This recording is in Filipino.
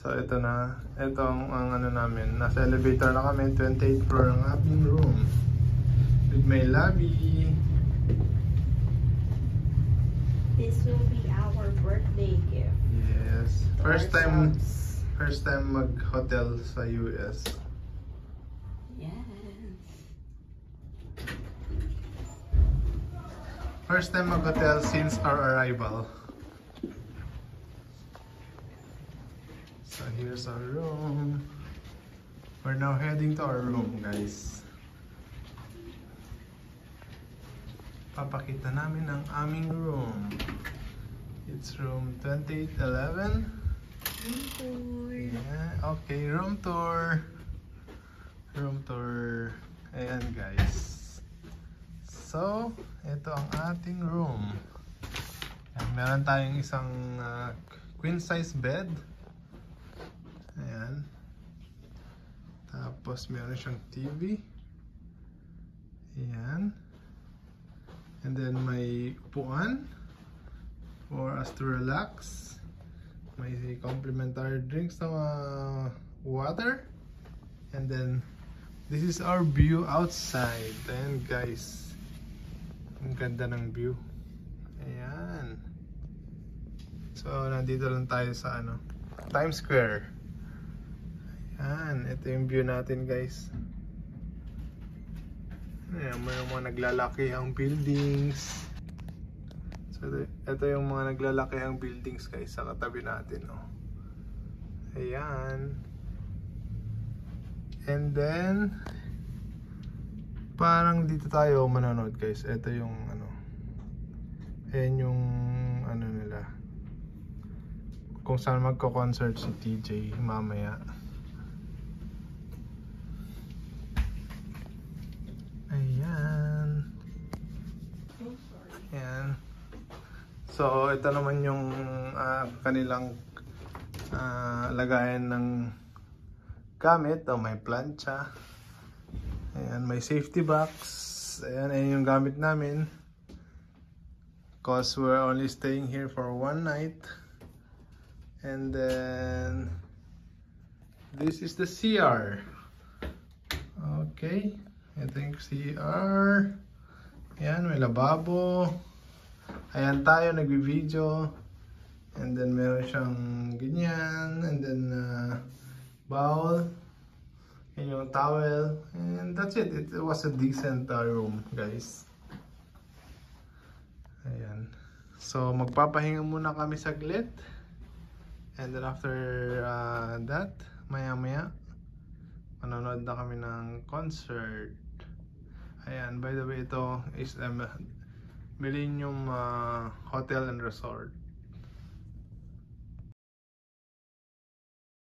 So ito na, ito ang ano namin, nasa elevator na kami, 28th floor ang ating room with my lobby. This will be our birthday gift. Yes, first time mag-hotel sa US. Yes. First time mag-hotel since our arrival. So here's our room. We're now heading to our room, guys. Papakita namin ang aming room. It's room 2811. Room tour. Yeah, okay, room tour. Room tour. Ayan, guys. So, ito ang ating room. Meron tayong isang queen size bed. Ayan. Tapos meron siyang TV. Ayan. And then may upuan for us to relax. May complimentary drinks na water. And then this is our view outside. Ayan, guys. Ang ganda ng view. Ayan. So nandito lang tayo sa Times Square. Ayan, ito yung view natin, guys. Ayan, may mga naglalakihang buildings. So ito yung mga naglalakihang buildings, guys, sa katabi natin, oh. Ayan. And then parang dito tayo manonood, guys. Ito yung ayan yung nila, kung saan magko-concert si TJ mamaya. Ayan. Ayan. So ito naman yung kanilang lagayan ng gamit. May plancha. Ayan, may safety box. Ayan, ayan yung gamit namin. Cause we're only staying here for one night. And then this is the CR. Okay. Ito yung CR. Ayan, may lababo. Ayan tayo, nagbi-video. And then meron siyang ganyan. And then bowl. And yung towel. And that's it. It was a decent room, guys. Ayan. So magpapahinga muna kami saglit. And then after that, maya-maya manonood na kami ng concert. Ayan, by the way, ito is Millennium Hotel and Resort.